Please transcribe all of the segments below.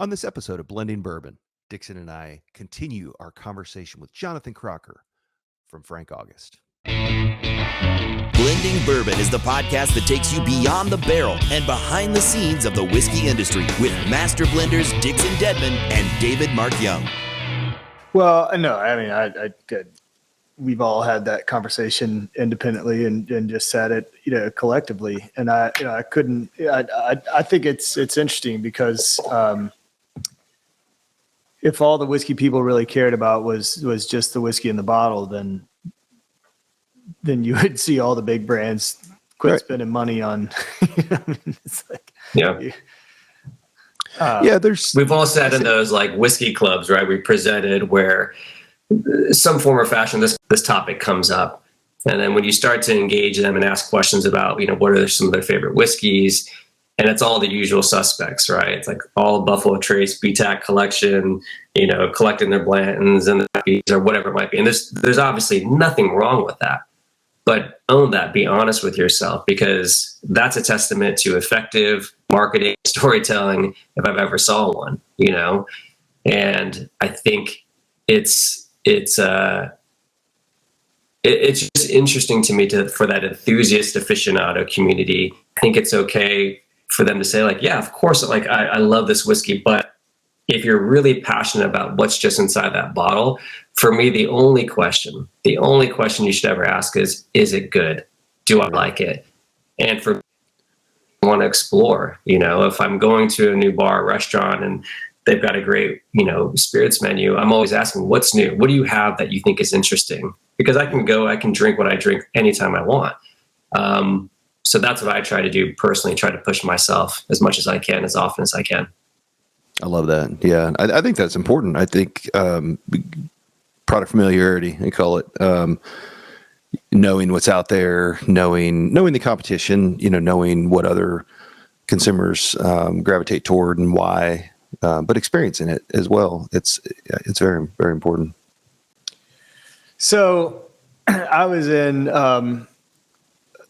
On this episode of Blending Bourbon, Dixon and I continue our conversation with Jonathan Crocker from Frank August. Blending Bourbon is the podcast that takes you beyond the barrel and behind the scenes of the whiskey industry with master blenders Dixon Dedman and David Mark Young. Well, no, I mean, I we've all had that conversation independently and just said it, collectively. And I think it's interesting because, if all the whiskey people really cared about was just the whiskey in the bottle, then you would see all the big brands quit spending money on. It's like, we've all sat in those like whiskey clubs, right? We presented where some form or fashion this topic comes up, and then when you start to engage them and ask questions about, what are some of their favorite whiskeys. And it's all the usual suspects, right? It's like all Buffalo Trace, BTAC collection, collecting their Blantons and or whatever it might be. And there's obviously nothing wrong with that. But own that, be honest with yourself, because that's a testament to effective marketing, storytelling, if I've ever saw one, And I think it's just interesting to me for that enthusiast aficionado community. I think it's okay for them to say, like, yeah, of course, like I love this whiskey, but if you're really passionate about what's just inside that bottle, for me, the only question you should ever ask is it good? Do I like it? And for me, I want to explore, if I'm going to a new bar or restaurant and they've got a great, spirits menu, I'm always asking, what's new? What do you have that you think is interesting? Because I can drink what I drink anytime I want. So that's what I try to do personally, try to push myself as much as I can, as often as I can. I love that. Yeah, I think that's important. I think product familiarity, they call it, knowing what's out there, knowing the competition, knowing what other consumers gravitate toward and why, but experiencing it as well. It's very, very important. So I was in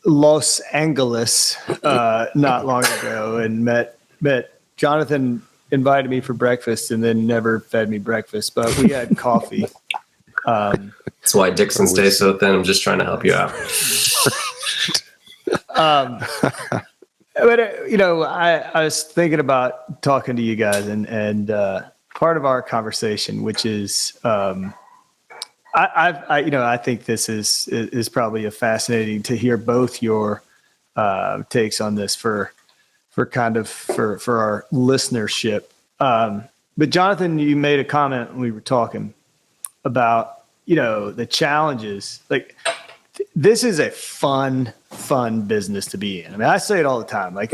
Los Angeles not long ago and met Jonathan. Invited me for breakfast and then never fed me breakfast, but we had coffee. That's why Dixon stays so thin. I'm just trying to help you out. But I was thinking about talking to you guys and part of our conversation, which is I think this is probably a fascinating to hear both your takes on this for our listenership. But Jonathan, you made a comment when we were talking about, the challenges. Like, this is a fun business to be in. I mean, I say it all the time. Like,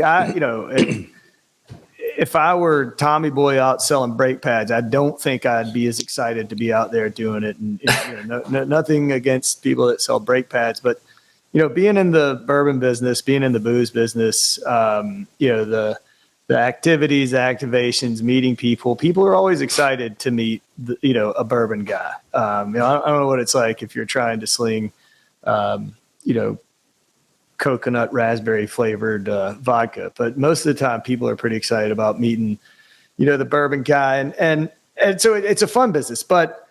if I were Tommy Boy out selling brake pads, I don't think I'd be as excited to be out there doing it. And nothing against people that sell brake pads, but being in the bourbon business, being in the booze business, the activities, the activations, meeting people are always excited to meet, a bourbon guy. I don't know what it's like if you're trying to sling, coconut raspberry flavored vodka, but most of the time people are pretty excited about meeting, the bourbon guy. And so it's a fun business, but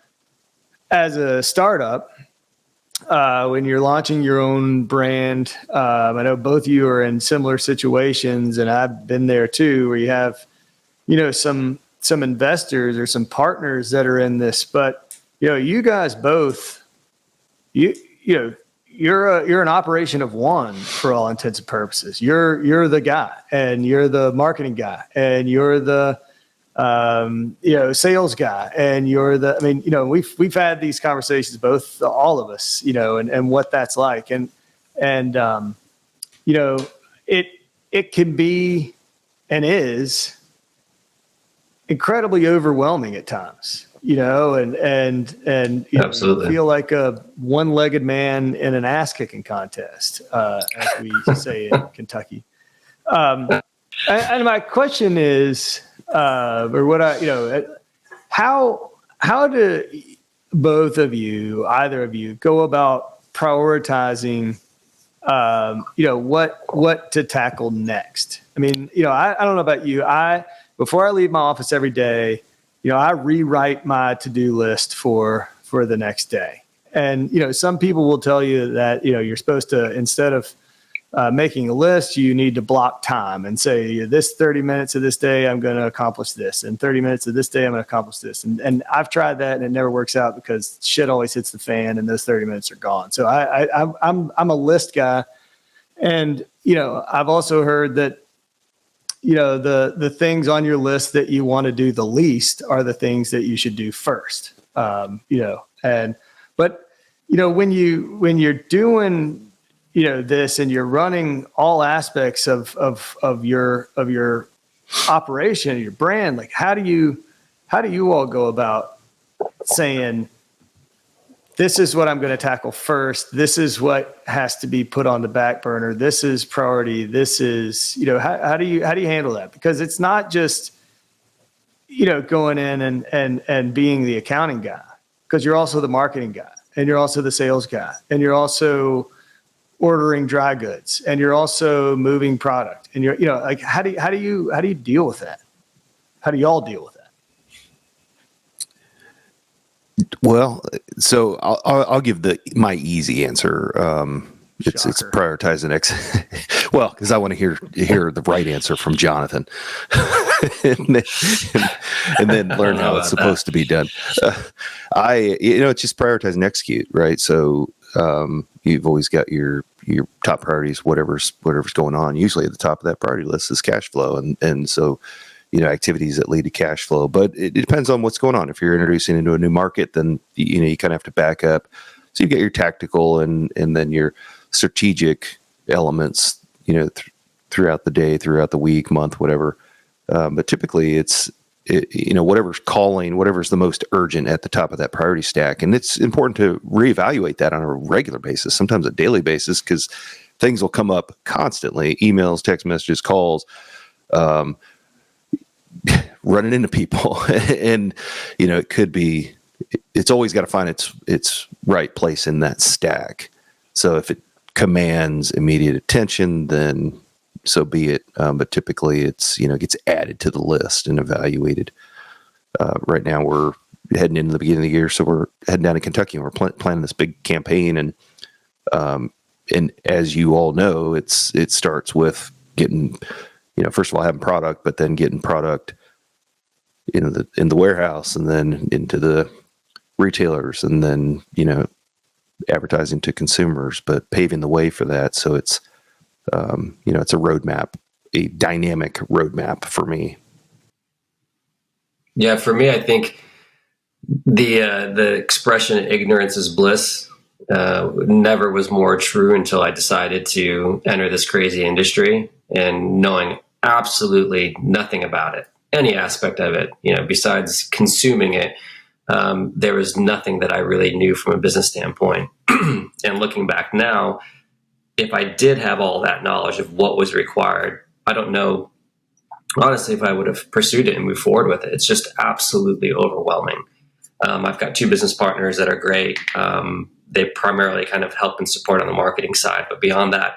as a startup, when you're launching your own brand, I know both of you are in similar situations, and I've been there too, where you have, some investors or some partners that are in this. But you guys both, you're an operation of one for all intents and purposes. You're the guy, and you're the marketing guy, and you're the sales guy, and we've had these conversations, all of us, and what that's like. And it can be, and is, incredibly overwhelming at times, and Absolutely. feel like a one-legged man in an ass kicking contest, as we say in Kentucky. And my question is, how do both of you, either of you, go about prioritizing, what to tackle next? I mean, I don't know about you. before I leave my office every day, I rewrite my to-do list for the next day. And, some people will tell you that, you're supposed to, instead of making a list, you need to block time and say, this 30 minutes of this day, I'm going to accomplish this. And 30 minutes of this day, I'm going to accomplish this. And I've tried that and it never works out because shit always hits the fan and those 30 minutes are gone. So I'm a list guy. And, I've also heard that, the things on your list that you want to do the least are the things that you should do first. But when you're doing, this and you're running all aspects of your operation, your brand, like how do you all go about saying, this is what I'm going to tackle first. This is what has to be put on the back burner. This is priority. This is, how do you handle that? Because it's not just, going in and being the accounting guy, because you're also the marketing guy and you're also the sales guy and you're also ordering dry goods and you're also moving product and you're, like, how do you deal with that? How do y'all deal with that? Well, so I'll give my easy answer. It's prioritizing well, because I want to hear the right answer from Jonathan, and then learn how it's supposed to be done. It's just prioritize and execute, right? So you've always got your top priorities, whatever's going on. Usually at the top of that priority list is cash flow, and so. Activities that lead to cash flow, but it depends on what's going on. If you're introducing into a new market, then, you kind of have to back up. So you get your tactical and then your strategic elements, throughout the day, throughout the week, month, whatever. But typically whatever's the most urgent at the top of that priority stack. And it's important to reevaluate that on a regular basis, sometimes a daily basis, because things will come up constantly, emails, text messages, calls, running into people and it could be, it's always got to find its right place in that stack. So if it commands immediate attention, then so be it. But typically it's, gets added to the list and evaluated. Right now we're heading into the beginning of the year. So we're heading down to Kentucky and we're planning this big campaign. And as you all know, it starts with getting, first of all, having product, but then getting product in the warehouse and then into the retailers and then, advertising to consumers, but paving the way for that. So it's, it's a roadmap, a dynamic roadmap for me. Yeah. For me, I think the expression ignorance is bliss never was more true until I decided to enter this crazy industry and knowing absolutely nothing about it, any aspect of it, besides consuming it. There was nothing that I really knew from a business standpoint. And looking back now, if I did have all that knowledge of what was required, I don't know, honestly, if I would have pursued it and moved forward with it. It's just absolutely overwhelming. I've got two business partners that are great. They primarily kind of help and support on the marketing side, but beyond that,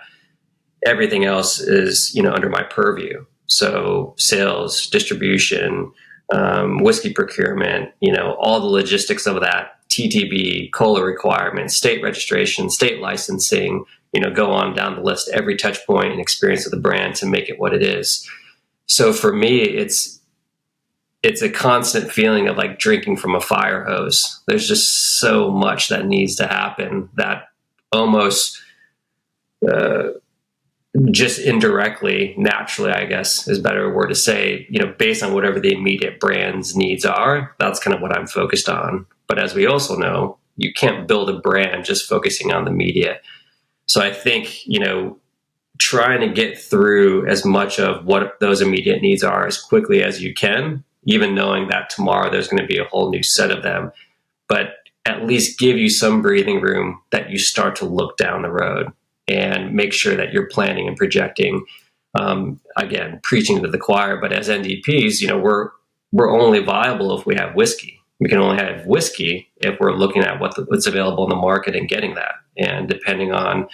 everything else is, under my purview. So sales, distribution, whiskey procurement, all the logistics of that, TTB, COLA requirements, state registration, state licensing, go on down the list, every touch point and experience of the brand to make it what it is. So for me, it's a constant feeling of like drinking from a fire hose. There's just so much that needs to happen that almost, just indirectly, naturally, I guess is a better word to say, based on whatever the immediate brand's needs are, that's kind of what I'm focused on. But as we also know, you can't build a brand just focusing on the media. So I think, trying to get through as much of what those immediate needs are as quickly as you can, even knowing that tomorrow there's going to be a whole new set of them, but at least give you some breathing room that you start to look down the road and make sure that you're planning and projecting, again, preaching to the choir. But as NDPs, we're only viable if we have whiskey. We can only have whiskey if we're looking at what's available in the market and getting that. And depending on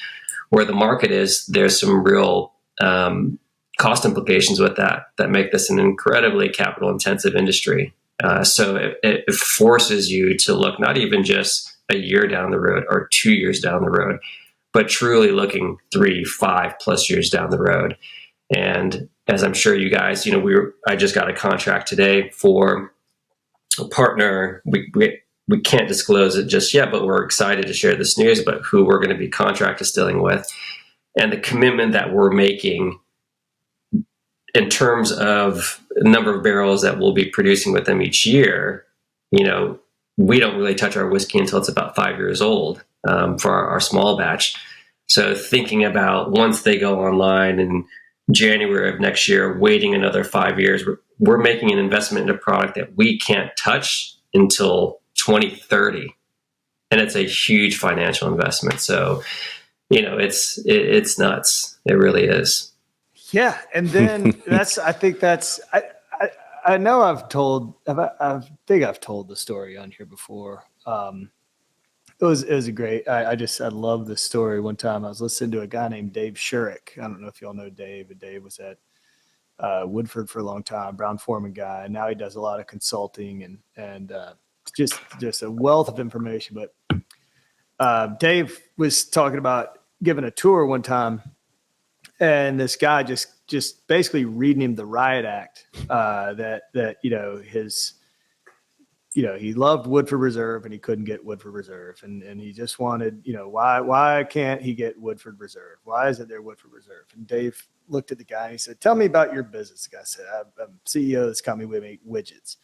where the market is, there's some real cost implications with that make this an incredibly capital intensive industry. So it forces you to look not even just a year down the road or 2 years down the road, but truly looking 3, 5+ years down the road. And as I'm sure you guys, I just got a contract today for a partner. We can't disclose it just yet, but we're excited to share this news about who we're going to be contract distilling with, and the commitment that we're making in terms of the number of barrels that we'll be producing with them each year. We don't really touch our whiskey until it's about 5 years old for our small batch. So thinking about once they go online in January of next year, waiting another 5 years, we're making an investment in a product that we can't touch until 2030. And it's a huge financial investment. So, it's nuts. It really is. Yeah. And then I know I think I've told the story on here before. It was a great, I love this story. One time I was listening to a guy named Dave Shurek. I don't know if y'all know Dave, but Dave was at Woodford for a long time, Brown Foreman guy. And now he does a lot of consulting and just a wealth of information. But Dave was talking about giving a tour one time, and this guy just basically reading him the riot act that he loved Woodford Reserve and he couldn't get Woodford Reserve. And he just wanted, why can't he get Woodford Reserve? Why isn't there Woodford Reserve? And Dave looked at the guy and he said, "Tell me about your business." The guy said, "I'm CEO of this company. We make widgets."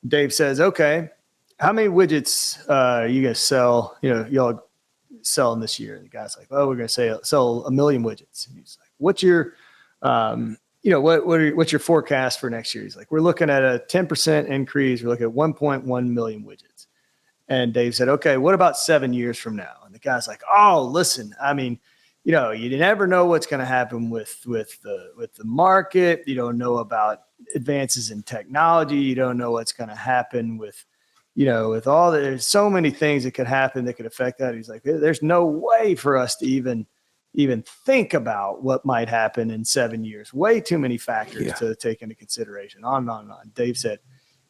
Dave says, "Okay, how many widgets you guys sell, y'all selling this year?" And the guy's like, "Oh, we're going to sell 1 million widgets." And he's like, "What's your, what's your forecast for next year?" He's like, "We're looking at a 10% increase. We're looking at 1.1 million widgets." And Dave said, "Okay, what about 7 years from now?" And the guy's like, "Oh, listen, I mean, you never know what's going to happen with the market. You don't know about advances in technology. You don't know what's going to happen with there's so many things that could happen that could affect that." He's like, "There's no way for us to even think about what might happen in 7 years. Way too many factors to take into consideration." On and on and on. Dave said,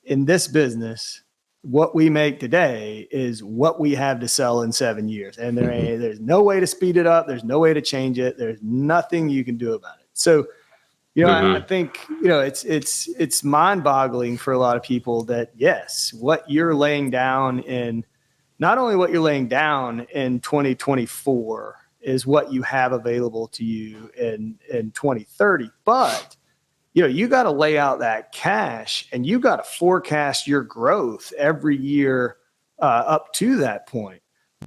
"In this business, what we make today is what we have to sell in 7 years. And there's no way to speed it up. There's no way to change it. There's nothing you can do about it." So, I think, it's mind boggling for a lot of people that, yes, what you're laying down not only what you're laying down in 2024 is what you have available to you in 2030, but you got to lay out that cash and you got to forecast your growth every year up to that point.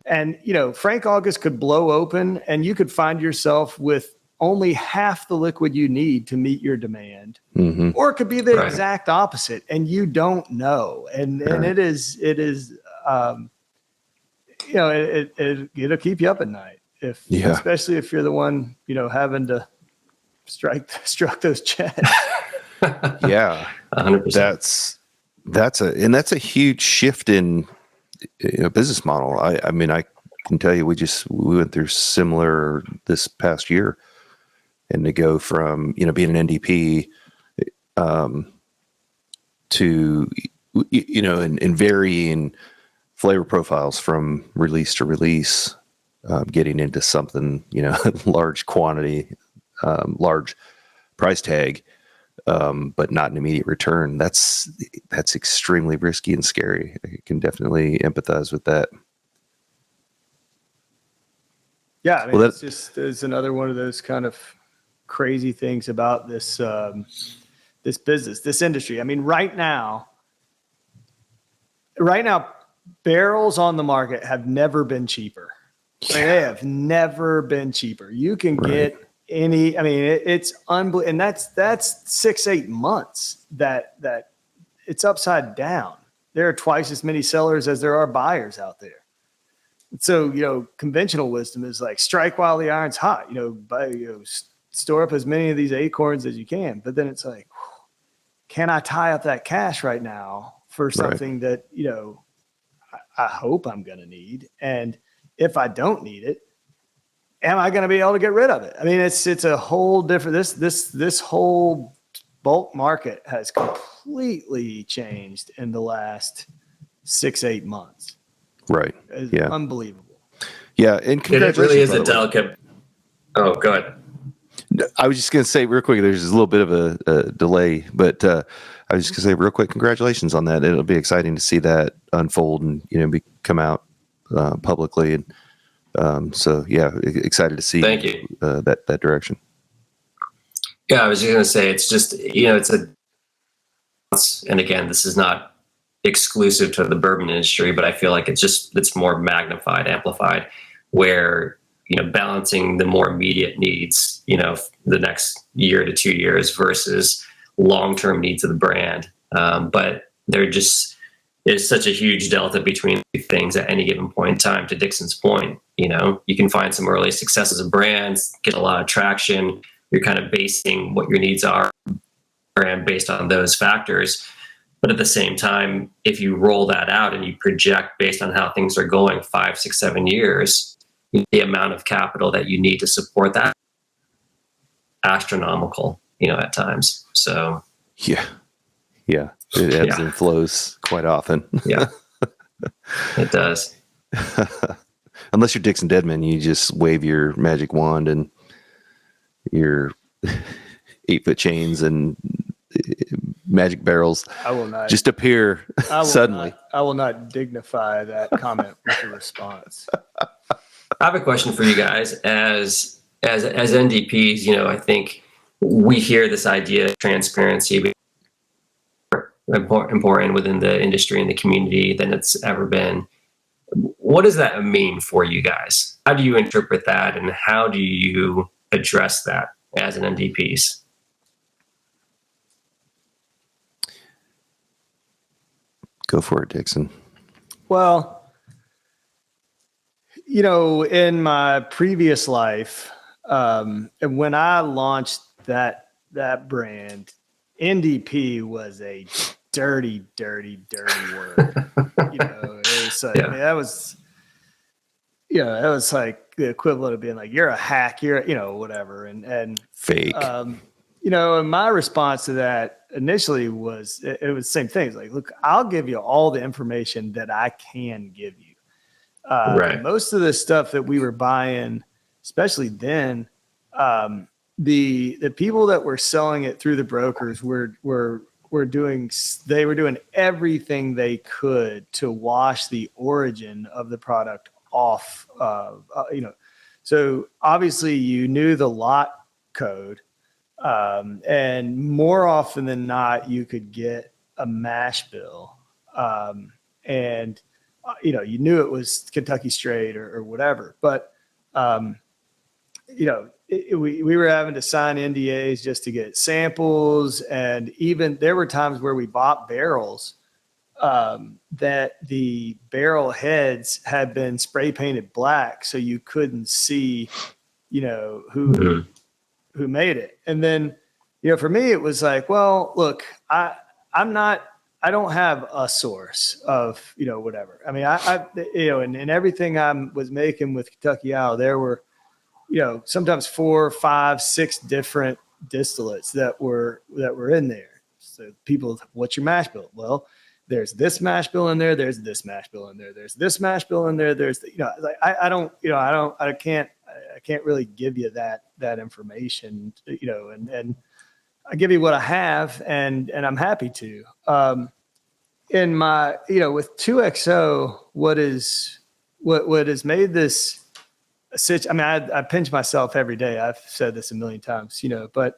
And, Frank August could blow open and you could find yourself with only half the liquid you need to meet your demand, or it could be the exact opposite and you don't know. And it'll keep you up at night especially if you're the one, having to struck those checks. Yeah, 100%. That's a huge shift in business model. I mean, I can tell you, we went through similar this past year, and to go from being an NDP to in varying flavor profiles from release to release, getting into something large quantity, large price tag, but not an immediate return. That's extremely risky and scary. I can definitely empathize with that. Yeah, I mean, it's another one of those kind of crazy things about this this business, this industry. I mean, right now, barrels on the market have never been cheaper. They have never been cheaper. You can get any. I mean, it's unbelievable, and that's 6-8 months that it's upside down. There are twice as many sellers as there are buyers out there. So, conventional wisdom is like strike while the iron's hot, store up as many of these acorns as you can. But then it's like, can I tie up that cash right now for something that, I hope I'm going to need? And if I don't need it, am I going to be able to get rid of it? I mean, it's a whole different, this whole bulk market has completely changed in the last 6-8 months. Right. It's Yeah. unbelievable. Yeah. And It really is congratulations, by a the way. delicate. Oh, go ahead. I was just going to say real quick, there's a little bit of a delay, but I was just going to say real quick, congratulations on that. It'll be exciting to see that unfold and, come out publicly. And so, yeah, excited to see Thank you. that direction. Yeah, I was just going to say, it's just, and again, this is not exclusive to the bourbon industry, but I feel like it's more magnified, amplified, where, balancing the more immediate needs, the next year to 2 years versus long-term needs of the brand. But there just is such a huge delta between things at any given point in time. To Dixon's point, you can find some early successes of brands, get a lot of traction. You're kind of basing what your needs are and based on those factors. But at the same time, if you roll that out and you project based on how things are going 5, 6, 7 years, the amount of capital that you need to support that astronomical, at times. So Yeah. It ebbs and flows quite often. Yeah, it does. Unless you're Dixon Deadman, you just wave your magic wand and your 8-foot chains and magic barrels I will not just appear suddenly. I will not dignify that comment with a response. I have a question for you guys as NDPs. I think we hear this idea of transparency important within the industry and the community than it's ever been. What does that mean for you guys? How do you interpret that, and how do you address that as an NDPs? Go for it, Dixon. Well, in my previous life, and when I launched that brand, NDP was a dirty word. It was like, that was, that was like the equivalent of being like, you're a hack, you're, whatever. And Fake. And my response to that initially was, it was the same thing. It's like, look, I'll give you all the information that I can give you. Right. Most of the stuff that we were buying, especially then, the people that were selling it through the brokers were doing everything they could to wash the origin of the product off. So obviously you knew the lot code, and more often than not, you could get a mash bill, and you knew it was Kentucky Straight or whatever, but we were having to sign NDAs just to get samples. And even there were times where we bought barrels that the barrel heads had been spray painted black, so you couldn't see, who made it. And then, for me, it was like, well, look, I don't have a source of, whatever. I mean, and everything I was making with Kentucky Owl, there were, sometimes 4, 5, 6 different distillates that were in there. So people, what's your mash bill? Well, there's this mash bill in there. There's this mash bill in there. There's this mash bill in there. There's, like, I can't really give you that information, and I give you what I have, and I'm happy to. In my, with 2XO, what has made this I mean, I pinch myself every day. I've said this a million times, but,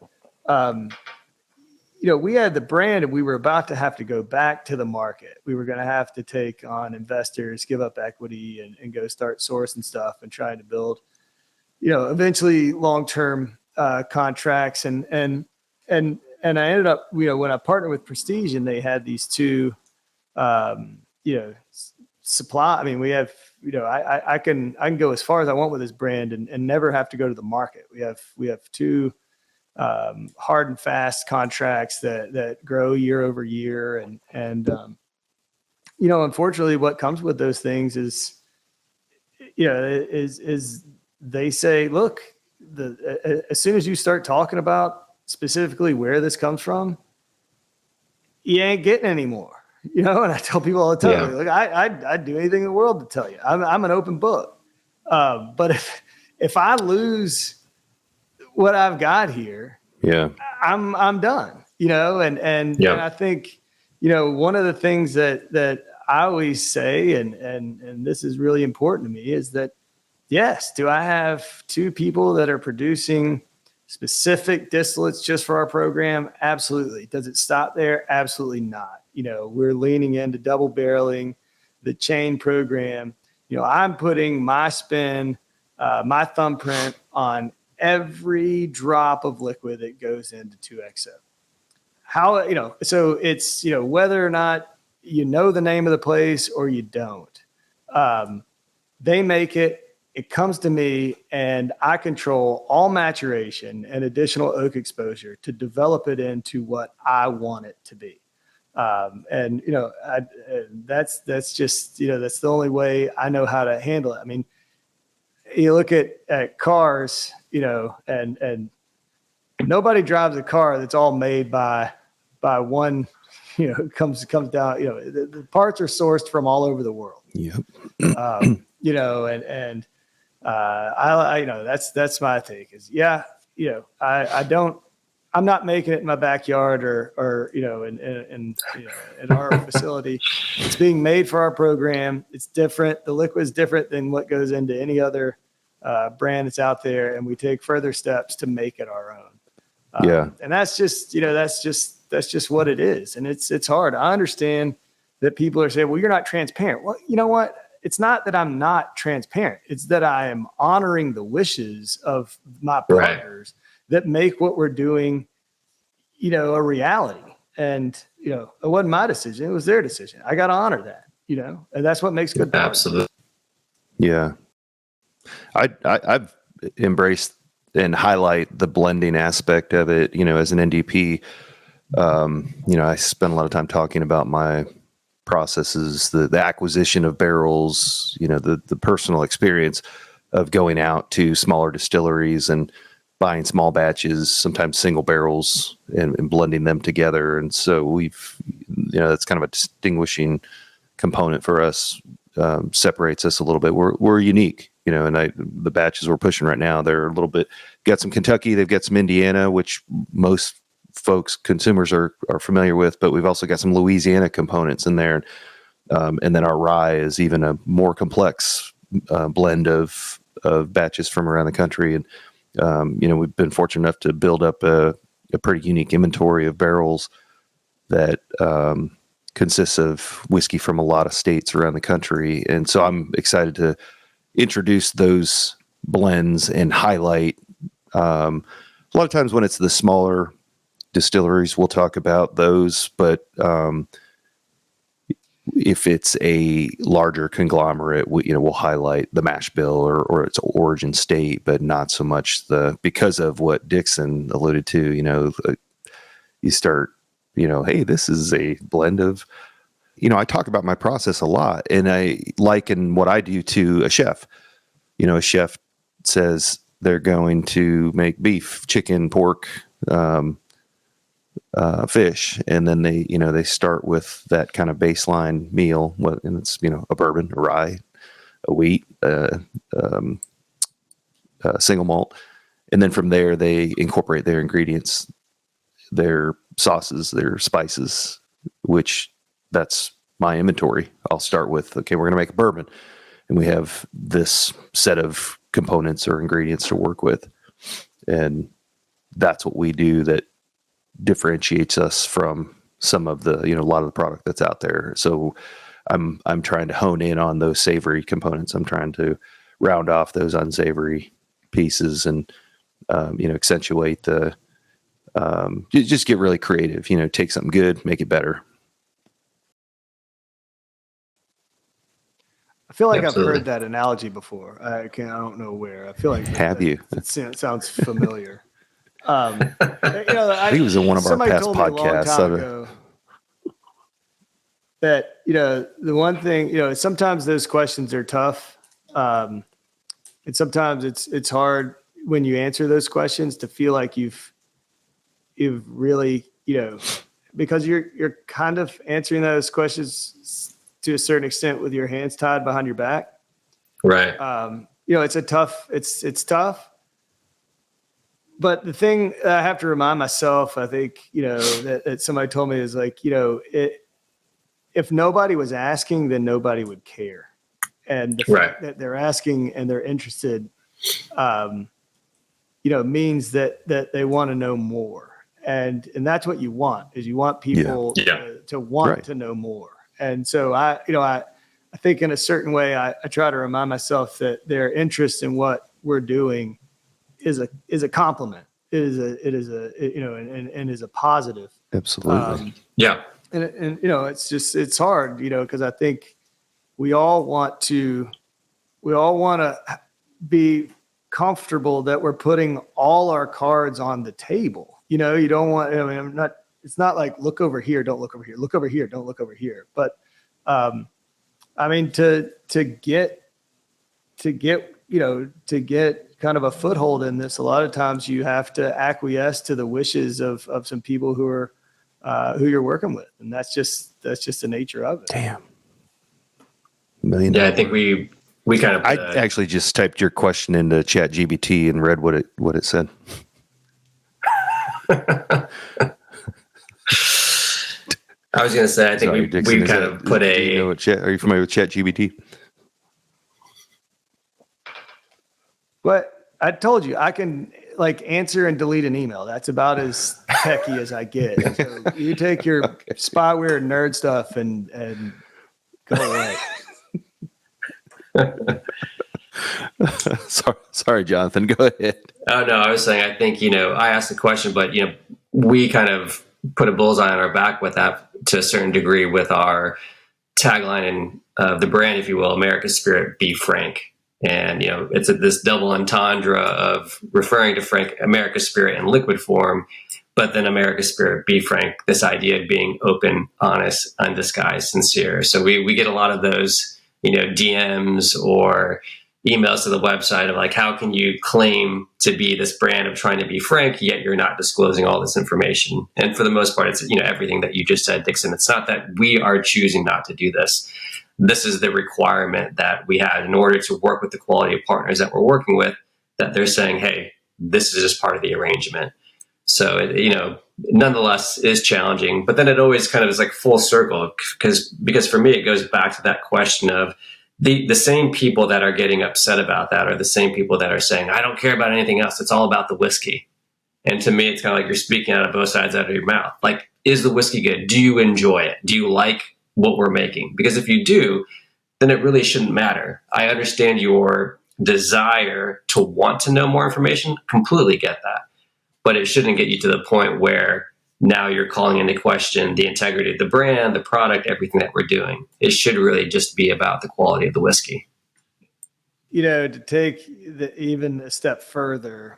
we had the brand and we were about to have to go back to the market. We were going to have to take on investors, give up equity, and go start sourcing stuff and trying to build, eventually long-term contracts. And I ended up, when I partnered with Prestige and they had these two, supply. I mean, we have, I can go as far as I want with this brand and never have to go to the market. We have two hard and fast contracts that grow year over year. And unfortunately what comes with those things is they say, look, as soon as you start talking about specifically where this comes from, you ain't getting any more. And I tell people all the time, look, I'd do anything in the world to tell you. I'm an open book. But if I lose what I've got here, I'm done. And I think, one of the things that I always say, and this is really important to me, is that, yes, do I have two people that are producing specific distillates just for our program? Absolutely. Does it stop there? Absolutely not. We're leaning into double barreling, the chain program. I'm putting my spin, my thumbprint on every drop of liquid that goes into 2XO. So it's, whether or not the name of the place or you don't, they make it. It comes to me, and I control all maturation and additional oak exposure to develop it into what I want it to be. That's just, that's the only way I know how to handle it. I mean, you look at cars, and nobody drives a car that's all made by one, comes down, the parts are sourced from all over the world. Yep. That's my take is, I'm not making it in my backyard or in our facility. It's being made for our program. It's different. The liquid is different than what goes into any other brand that's out there. And we take further steps to make it our own. And that's just what it is. And it's hard. I understand that people are saying, well, you're not transparent. Well, you know what? It's not that I'm not transparent. It's that I am honoring the wishes of my partners that make what we're doing, a reality. And, it wasn't my decision. It was their decision. I got to honor that, and that's what makes good. Absolutely. Yeah. I've embraced and highlight the blending aspect of it, as an NDP. I spend a lot of time talking about my processes, the acquisition of barrels, the personal experience of going out to smaller distilleries and buying small batches, sometimes single barrels, and blending them together. And so we've, that's kind of a distinguishing component for us, separates us a little bit. We're unique, and the batches we're pushing right now, they're a little bit, got some Kentucky, they've got some Indiana, which most consumers are familiar with, but we've also got some Louisiana components in there. And then our rye is even a more complex blend of batches from around the country. And, we've been fortunate enough to build up a pretty unique inventory of barrels that consists of whiskey from a lot of states around the country. And so I'm excited to introduce those blends and highlight, a lot of times when it's the smaller distilleries, we'll talk about those, but if it's a larger conglomerate, we'll highlight the mash bill or its origin state, but not so much because of what Dixon alluded to. You start, hey, this is a blend of, I talk about my process a lot, and I liken what I do to a chef. A chef says they're going to make beef, chicken, pork, fish, and then they start with that kind of baseline meal, and it's a bourbon, a rye, a wheat, single malt, and then from there they incorporate their ingredients, their sauces, their spices, which that's my inventory. I'll start with, okay, we're going to make a bourbon, and we have this set of components or ingredients to work with, and that's what we do that differentiates us from some of the, a lot of the product that's out there. So I'm trying to hone in on those savory components. I'm trying to round off those unsavory pieces and, accentuate just get really creative, take something good, make it better. I feel like Absolutely. I've heard that analogy before. I don't know where. I feel like you? It sounds familiar. I think it was in one of our past podcasts. That the one thing, sometimes those questions are tough. and sometimes it's hard when you answer those questions to feel like you've really, because you're kind of answering those questions to a certain extent with your hands tied behind your back. Right. It's tough. But the thing I have to remind myself, I think, that somebody told me is like, if nobody was asking, then nobody would care. And the fact that they're asking and they're interested, means that they want to know more. And that's what you want, is you want people to want to know more. And so I think in a certain way, I try to remind myself that their interest in what we're doing is a compliment. It is a positive. Absolutely. And it's hard, because I think we all want to be comfortable that we're putting all our cards on the table. You don't want, it's not like, look over here, don't look over here, look over here, don't look over here. But, to get kind of a foothold in this, a lot of times you have to acquiesce to the wishes of some people who are, who you're working with. And that's just the nature of it. Damn. $1 million. Yeah. I think we kind of, I actually just typed your question into ChatGPT and read what it said. I was going to say, I think we kind of put a. Are you familiar with ChatGPT? But I told you I can answer and delete an email. That's about as techy as I get. So you take your spyware and nerd stuff and go away. Sorry, Jonathan. Go ahead. Oh no, I was saying I think I asked the question, but we kind of put a bullseye on our back with that to a certain degree with our tagline and the brand, if you will, America's Spirit, Be Frank. And it's this double entendre of referring to Frank, America's Spirit in liquid form, but then America's Spirit, Be Frank. This idea of being open, honest, undisguised, sincere. So we get a lot of those DMs or emails to the website of like, how can you claim to be this brand of trying to be frank, yet you're not disclosing all this information? And for the most part, it's everything that you just said, Dixon. It's not that we are choosing not to do this. This is the requirement that we have in order to work with the quality of partners that we're working with, that they're saying, hey, this is just part of the arrangement. So, nonetheless is challenging, but then it always kind of is like full circle because for me, it goes back to that question of the same people that are getting upset about that are the same people that are saying, I don't care about anything else. It's all about the whiskey. And to me, it's kind of like you're speaking out of both sides out of your mouth. Like, is the whiskey good? Do you enjoy it? Do you like what we're making? Because if you do, then it really shouldn't matter. I understand your desire to want to know more information. Completely get that. But it shouldn't get you to the point where now you're calling into question the integrity of the brand, the product, everything that we're doing. It should really just be about the quality of the whiskey. To take even a step further,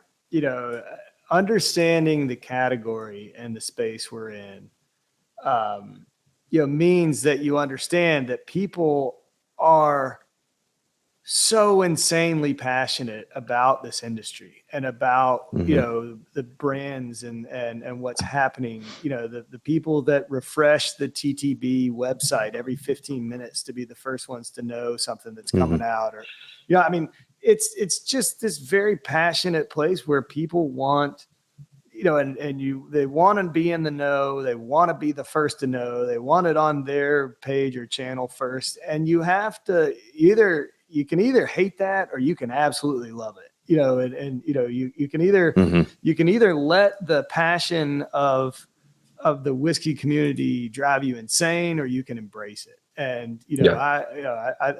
understanding the category and the space we're in, means that you understand that people are so insanely passionate about this industry and about, the brands and what's happening, the people that refresh the TTB website every 15 minutes to be the first ones to know something that's coming out, or, it's just this very passionate place where people want, they want to be in the know. They want to be the first to know. They want it on their page or channel first. And you have to you can either hate that or you can absolutely love it, you can either let the passion of the whiskey community drive you insane, or you can embrace it. And, I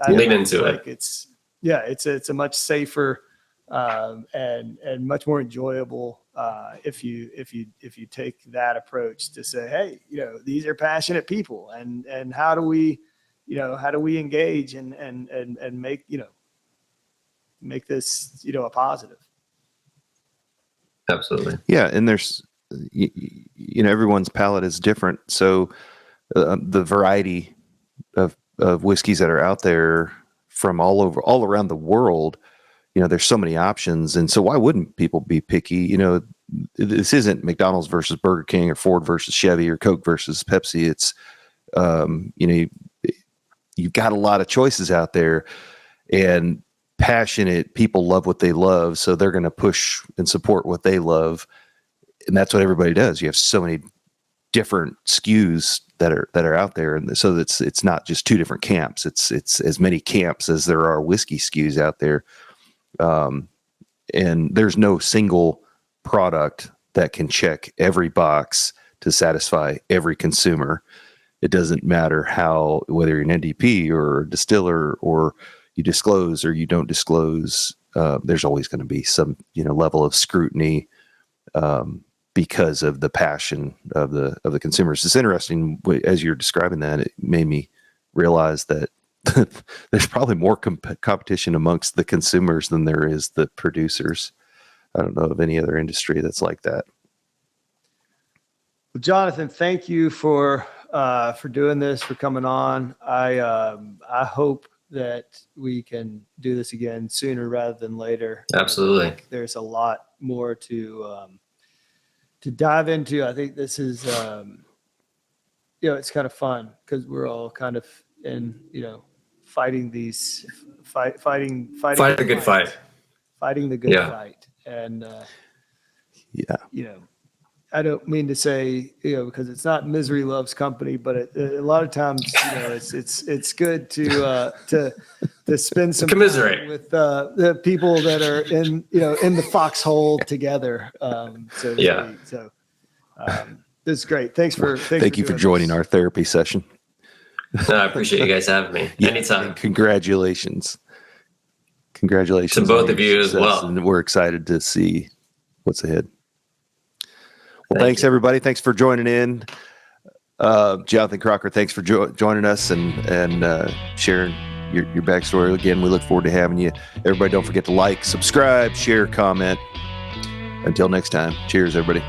lean into like it. It's a much safer, and much more enjoyable, if you take that approach to say, hey, these are passionate people, and how do we engage and make this, a positive. Absolutely. Yeah. And there's, everyone's palate is different. So the variety of whiskeys that are out there from all around the world, there's so many options. And so why wouldn't people be picky? This isn't McDonald's versus Burger King or Ford versus Chevy or Coke versus Pepsi. It's, you've got a lot of choices out there, and passionate people love what they love. So they're going to push and support what they love. And that's what everybody does. You have so many different SKUs that are out there. And so it's not just two different camps. It's as many camps as there are whiskey SKUs out there. And there's no single product that can check every box to satisfy every consumer. It doesn't matter whether you're an NDP or a distiller, or you disclose or you don't disclose. There's always going to be some, level of scrutiny, because of the passion of the consumers. It's interesting as you're describing that. It made me realize that there's probably more competition amongst the consumers than there is the producers. I don't know of any other industry that's like that. Well, Jonathan, thank you for doing this, for coming on. I hope that we can do this again sooner rather than later. Absolutely. I think there's a lot more to dive into. I think this is, it's kind of fun because we're all kind of in, fighting these fighting the good fight. Fighting the good fight. And I don't mean to say, because it's not misery loves company, but a lot of times, it's good to spend some commiserate time with the people that are in the foxhole together. So this is great. Thank you for joining our therapy session. No, I appreciate you guys having me. Anytime. Congratulations to both of you as well. And we're excited to see what's ahead. Well, thanks everybody. Thanks for joining in. Jonathan Crocker, thanks for joining us and sharing your backstory. Again, we look forward to having you. Everybody, don't forget to like, subscribe, share, comment. Until next time, cheers, everybody.